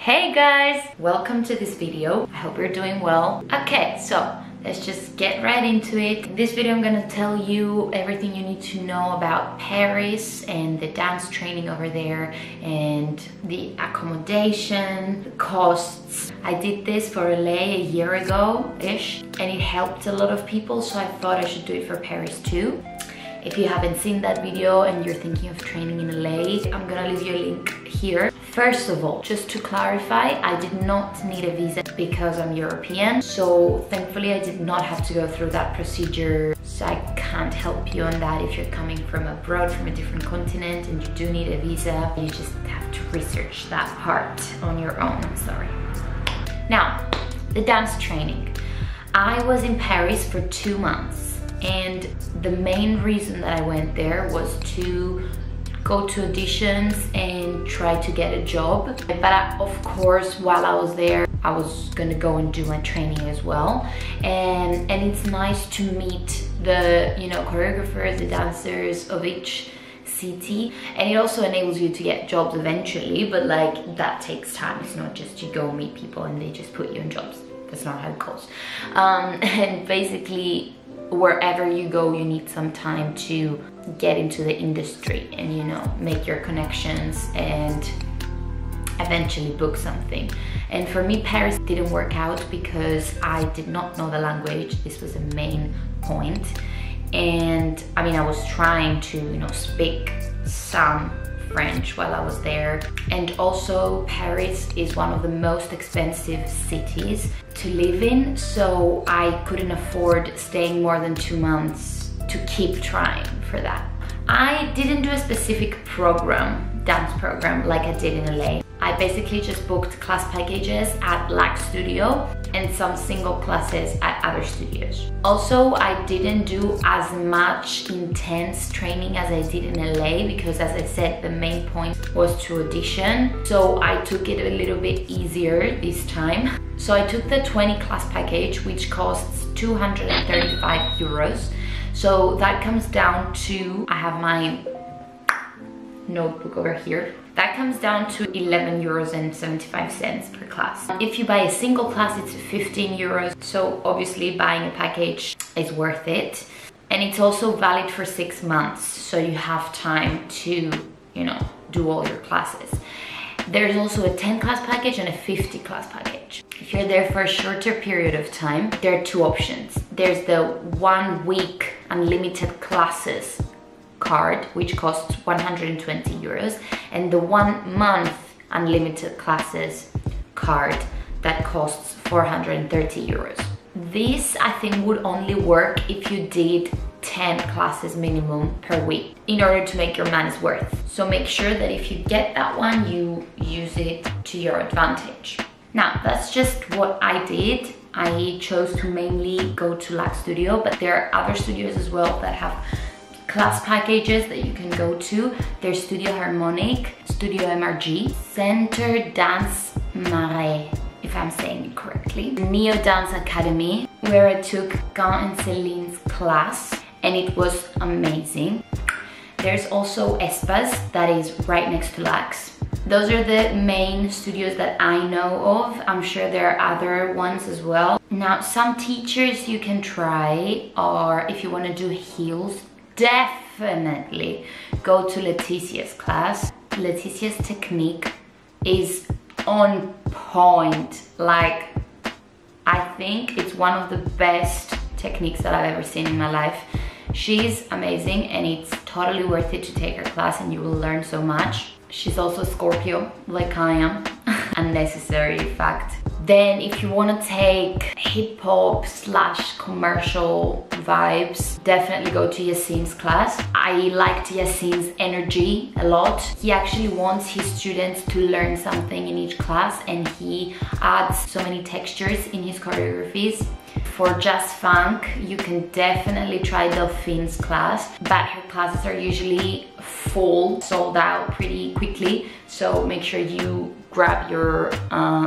Hey guys, welcome to this video. I hope you're doing well. Okay, so let's just get right into it. In this video I'm gonna tell you everything you need to know about Paris and the dance training over there and the accommodation, the costs. I did this for LA a year ago-ish and it helped a lot of people, so I thought I should do it for Paris too. If you haven't seen that video and you're thinking of training in LA, I'm gonna leave you a link here. First of all, just to clarify, I did not need a visa because I'm European. So thankfully I did not have to go through that procedure. So I can't help you on that if you're coming from abroad, from a different continent and you do need a visa. You just have to research that part on your own, I'm sorry. Now, the dance training. I was in Paris for 2 months. And the main reason that I went there was to go to auditions and try to get a job. But of course, while I was there, I was gonna go and do my training as well. And it's nice to meet the, choreographers, the dancers of each city. And it also enables you to get jobs eventually, but like that takes time. It's not just you go meet people and they just put you in jobs. That's not how it goes. And basically, wherever you go, you need some time to get into the industry and make your connections and eventually book something. And for me, Paris didn't work out because I did not know the language. This was a main point. And I mean, I was trying to speak some French while I was there. And also Paris is one of the most expensive cities to live in, so I couldn't afford staying more than 2 months to keep trying for that. I didn't do a specific dance program like I did in LA. I basically just booked class packages at Lac Studio and some single classes at other studios. Also, I didn't do as much intense training as I did in LA because, as I said, the main point was to audition. So I took it a little bit easier this time. So I took the 20 class package, which costs 235 euros. So that comes down to, I have my notebook over here. That comes down to 11 euros and 75 cents per class. If you buy a single class, it's 15 euros. So obviously buying a package is worth it. And it's also valid for 6 months. So you have time to, do all your classes. There's also a 10 class package and a 50 class package. If you're there for a shorter period of time, there are 2 options. There's the 1 week unlimited classes card, which costs 120 euros, and the 1 month unlimited classes card that costs 430 euros. This, I think, would only work if you did 10 classes minimum per week in order to make your money's worth. So make sure that if you get that one, you use it to your advantage. Now, that's just what I did. I chose to mainly go to Lac Studio, but there are other studios as well that have class packages that you can go to. There's Studio Harmonic, Studio MRG, Center Dance Marais, if I'm saying it correctly, Neo Dance Academy, where I took Gan and Celine's class, and it was amazing. There's also Espas, that is right next to Lax. Those are the main studios that I know of. I'm sure there are other ones as well. Now, some teachers you can try, or if you want to do heels, definitely go to Leticia's class. Leticia's technique is on point. Like, I think it's one of the best techniques that I've ever seen in my life. She's amazing and it's totally worth it to take her class and you will learn so much. She's also Scorpio, like I am. Unnecessary fact. Then if you want to take hip-hop / commercial vibes, definitely go to Yassin's class. I liked Yassin's energy a lot. He actually wants his students to learn something in each class and he adds so many textures in his choreographies. For Jazz Funk, you can definitely try Delphine's class, but her classes are usually full, sold out pretty quickly, so make sure you grab your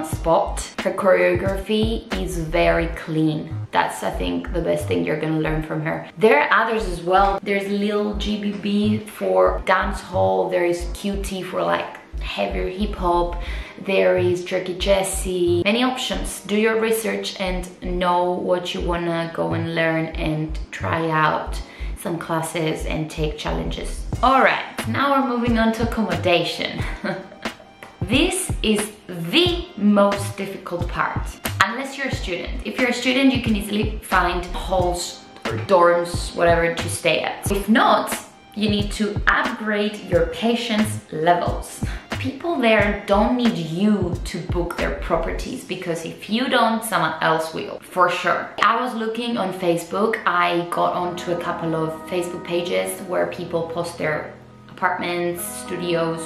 spot. Her choreography is very clean. That's, I think, the best thing you're gonna learn from her. There are others as well. There's Lil GBB for dance hall. There is QT for like heavier hip hop, there is jerky Jessie, many options. Do your research and know what you wanna go and learn and try out some classes and take challenges. All right, now we're moving on to accommodation. This is the most difficult part, unless you're a student. If you're a student, you can easily find halls or dorms, whatever, to stay at. If not, you need to upgrade your patience levels. People there don't need you to book their properties, because if you don't, someone else will, for sure. I was looking on Facebook. I got onto a couple of Facebook pages where people post their apartments, studios,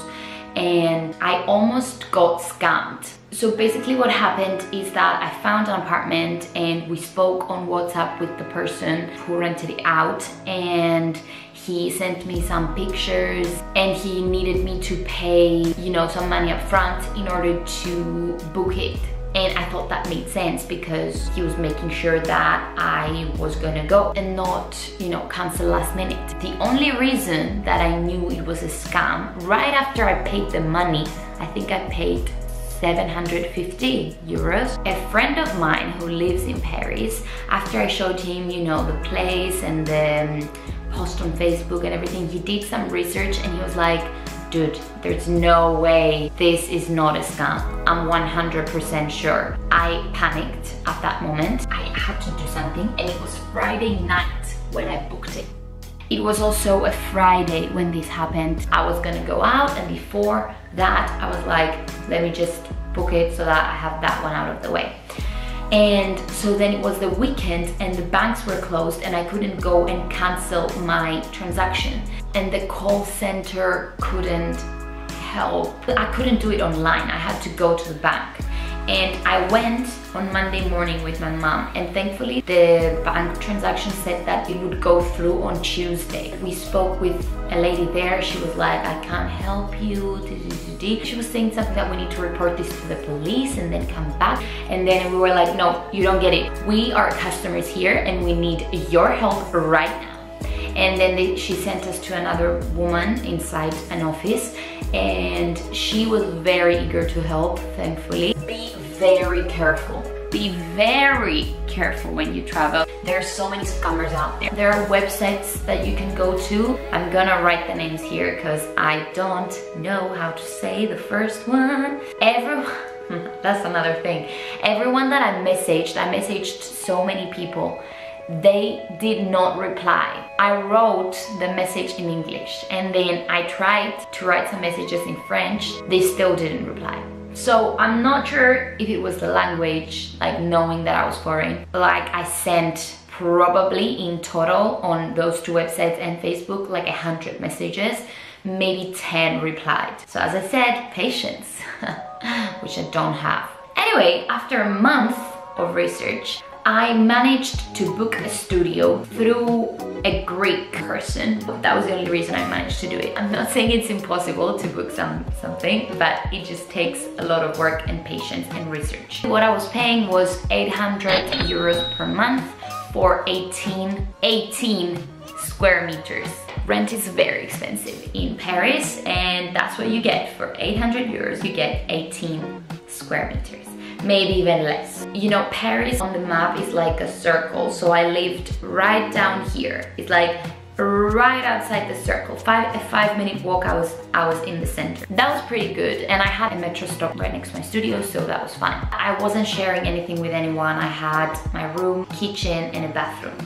and I almost got scammed. So basically what happened is that I found an apartment and we spoke on WhatsApp with the person who rented it out, and he sent me some pictures and he needed me to pay, you know, some money up front in order to book it. And I thought that made sense because he was making sure that I was gonna go and not, you know, cancel last minute. The only reason that I knew it was a scam, right after I paid the money, I think I paid 750 euros. A friend of mine who lives in Paris, after I showed him, you know, the place and the post on Facebook and everything, he did some research and he was like, dude, there's no way this is not a scam. I'm 100% sure. I panicked at that moment. I had to do something, and it was Friday night when I booked it. It was also a Friday when this happened. I was gonna go out, and before that I was like, let me just book it so that I have that one out of the way. And so then it was the weekend and the banks were closed and I couldn't go and cancel my transaction, and the call center couldn't help. I couldn't do it online. I had to go to the bank. And I went on Monday morning with my mom, and thankfully the bank transaction said that it would go through on Tuesday. We spoke with a lady there. She was like, I can't help you. She was saying something that we need to report this to the police and then come back. And then we were like, no, you don't get it. We are customers here and we need your help right now. And then she sent us to another woman inside an office, and she was very eager to help, thankfully. Be very careful. Be very careful when you travel. There are so many scammers out there. There are websites that you can go to. I'm gonna write the names here because I don't know how to say the first one. That's another thing. Everyone that I messaged so many people, they did not reply. I wrote the message in English and then I tried to write some messages in French. They still didn't reply. So I'm not sure if it was the language, like knowing that I was foreign. Like I sent probably in total on those two websites and Facebook like 100 messages, maybe 10 replied. So as I said, patience, which I don't have. Anyway, after a month of research, I managed to book a studio through a Greek person. That was the only reason I managed to do it. I'm not saying it's impossible to book something, but it just takes a lot of work and patience and research. What I was paying was 800 euros per month for 18 square meters. Rent is very expensive in Paris, and that's what you get. For 800 euros, you get 18 square meters. Maybe even less. You know, Paris on the map is like a circle, so I lived right down here. It's like right outside the circle. A 5-minute walk, I was in the center. That was pretty good, and I had a metro stop right next to my studio, so that was fine. I wasn't sharing anything with anyone. I had my room, kitchen, and a bathroom.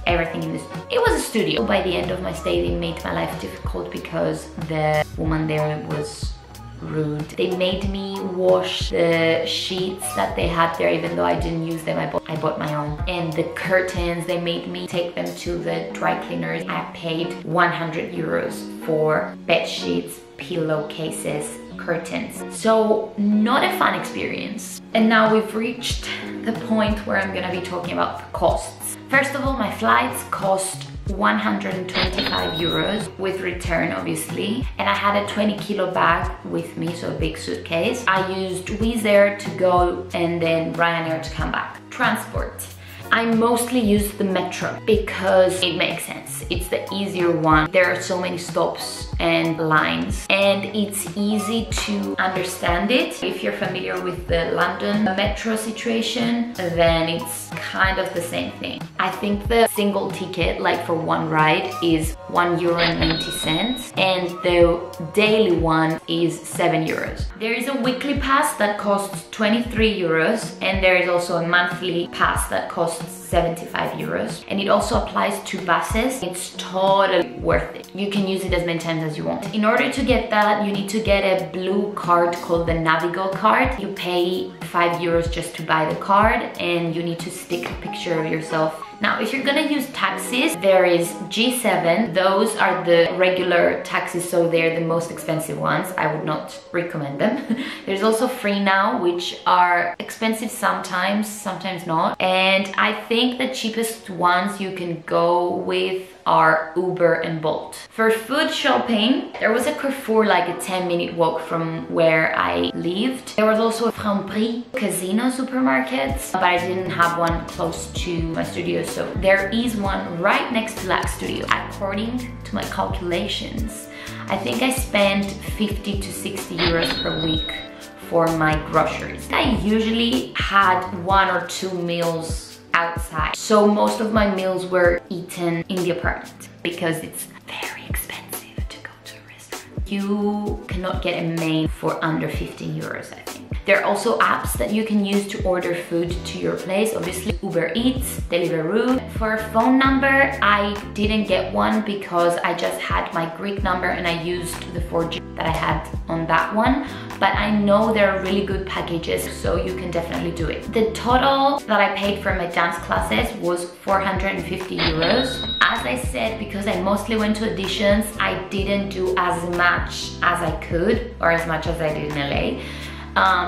Everything in this. It was a studio. By the end of my stay, they made my life difficult because the woman there was rude. They made me wash the sheets that they had there, even though I didn't use them. I bought my own. And the curtains, they made me take them to the dry cleaners. I paid 100 euros for bed sheets, pillowcases, curtains. So not a fun experience. And now we've reached the point where I'm gonna be talking about the costs. First of all, my flights cost 125 euros with return, obviously, and I had a 20-kilo bag with me, so a big suitcase. I used Wizz Air to go and then Ryanair to come back. Transport. I mostly use the metro because it makes sense. It's the easier one. There are so many stops and lines, and it's easy to understand it. If you're familiar with the London metro situation, then it's kind of the same thing. I think the single ticket, like for one ride, is €1.90, and the daily one is €7. There is a weekly pass that costs €23, and there is also a monthly pass that costs €75, and it also applies to buses. It's totally worth it. You can use it as many times as you want. In order to get that, you need to get a blue card called the Navigo card. You pay €5 just to buy the card, and you need to stick a picture of yourself. Now, if you're gonna use taxis, there is G7. Those are the regular taxis, so they're the most expensive ones. I would not recommend them. There's also Free Now, which are expensive sometimes, sometimes not. And I think the cheapest ones you can go with are Uber and Bolt. For food shopping, there was a Carrefour like a 10-minute walk from where I lived. There was also a Franprix Casino supermarket, but I didn't have one close to my studio, so there is one right next to Lac Studio. According to my calculations, I think I spent 50 to 60 euros per week for my groceries. I usually had 1 or 2 meals outside, so most of my meals were eaten in the apartment because it's very expensive to go to a restaurant. You cannot get a main for under 15 euros, I think. There are also apps that you can use to order food to your place. Obviously, Uber Eats, Deliveroo. For a phone number, I didn't get one because I just had my Greek number and I used the 4G that I had on that one. But I know there are really good packages, so you can definitely do it. The total that I paid for my dance classes was 450 euros. As I said, because I mostly went to auditions, I didn't do as much as I could, or as much as I did in LA.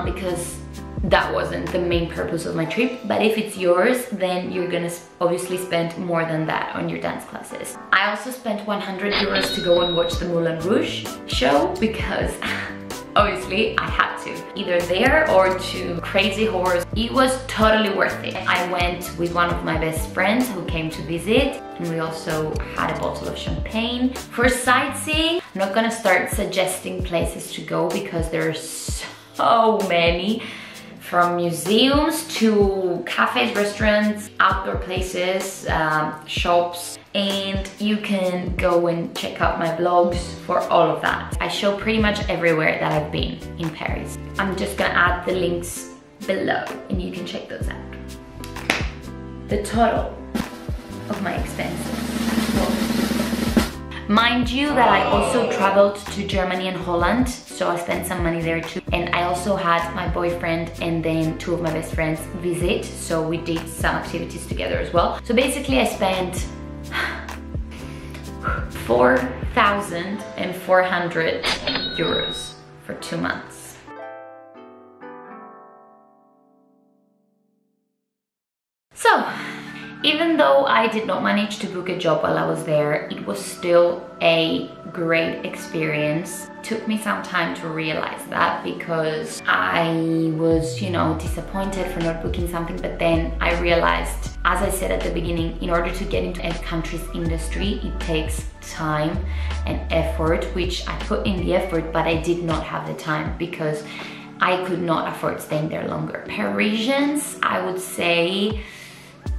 Because that wasn't the main purpose of my trip. But if it's yours, then you're gonna obviously spend more than that on your dance classes. I also spent 100 euros to go and watch the Moulin Rouge show because obviously I had to, either there or to Crazy Horse. It was totally worth it. I went with one of my best friends who came to visit, and we also had a bottle of champagne. For sightseeing, I'm not gonna start suggesting places to go because there's so many, from museums to cafes, restaurants, outdoor places, shops, and you can go and check out my vlogs for all of that. I show pretty much everywhere that I've been in Paris. I'm just gonna add the links below and you can check those out. The total of my expenses. Mind you that I also traveled to Germany and Holland, so I spent some money there too. And I also had my boyfriend and then 2 of my best friends visit, so we did some activities together as well. So basically I spent 4,400 euros for 2 months. So, even though I did not manage to book a job while I was there, it was still a great experience. It took me some time to realize that because I was, you know, disappointed for not booking something, but then I realized, as I said at the beginning, in order to get into a country's industry, it takes time and effort, which I put in the effort, but I did not have the time because I could not afford staying there longer. Parisians, I would say,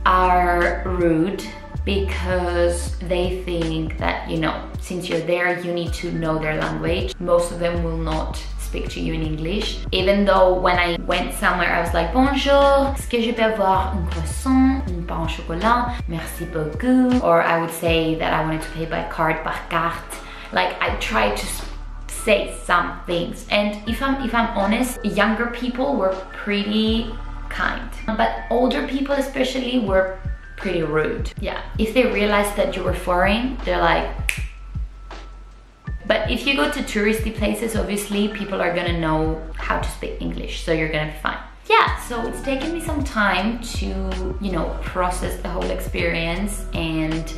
are rude because they think that, you know, since you're there, you need to know their language. Most of them will not speak to you in English. Even though when I went somewhere, I was like, bonjour, est-ce que je peux avoir un croissant, un pain au chocolat, merci beaucoup. Or I would say that I wanted to pay by card, par carte. Like, I tried to say some things. And if I'm honest, younger people were pretty kind, but older people especially were pretty rude. Yeah, if they realized that you were foreign, they're like. But if you go to touristy places, obviously people are gonna know how to speak English, so you're gonna be fine. Yeah, so it's taken me some time to, you know, process the whole experience and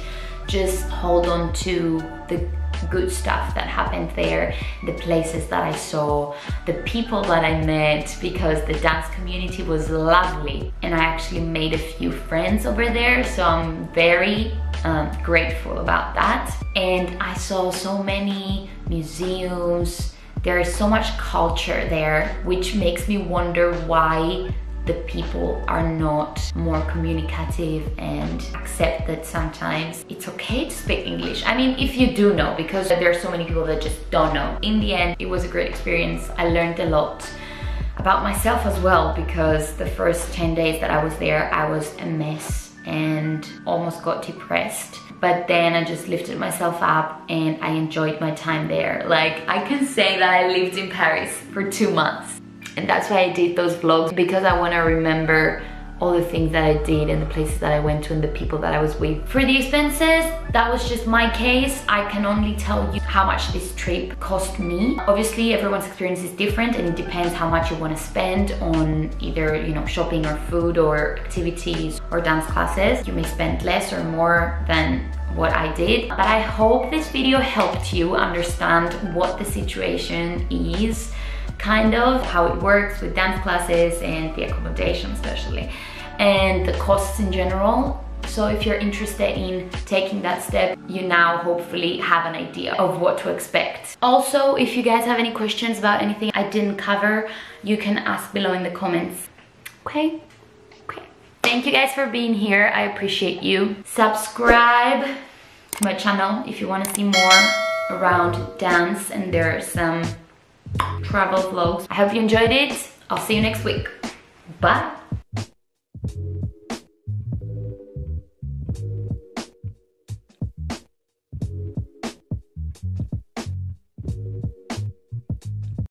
just hold on to the good stuff that happened there, the places that I saw, the people that I met, because the dance community was lovely and I actually made a few friends over there, so I'm very grateful about that. And I saw so many museums. There is so much culture there, which makes me wonder why the people are not more communicative and accept that sometimes it's okay to speak English. I mean, if you do know, because there are so many people that just don't know. In the end, it was a great experience. I learned a lot about myself as well, because the first 10 days that I was there, I was a mess and almost got depressed. But then I just lifted myself up and I enjoyed my time there. Like, I can say that I lived in Paris for 2 months. And that's why I did those vlogs, because I want to remember all the things that I did and the places that I went to and the people that I was with. For the expenses, that was just my case. I can only tell you how much this trip cost me. Obviously, everyone's experience is different and it depends how much you want to spend on either, you know, shopping or food or activities or dance classes. You may spend less or more than what I did. But I hope this video helped you understand what the situation is, kind of how it works with dance classes and the accommodation especially, and the costs in general. So if you're interested in taking that step, you now hopefully have an idea of what to expect. Also, if you guys have any questions about anything I didn't cover, you can ask below in the comments. Okay? Thank you guys for being here. I appreciate you. Subscribe to my channel if you want to see more around dance, and there are some travel vlogs. I hope you enjoyed it. I'll see you next week. Bye.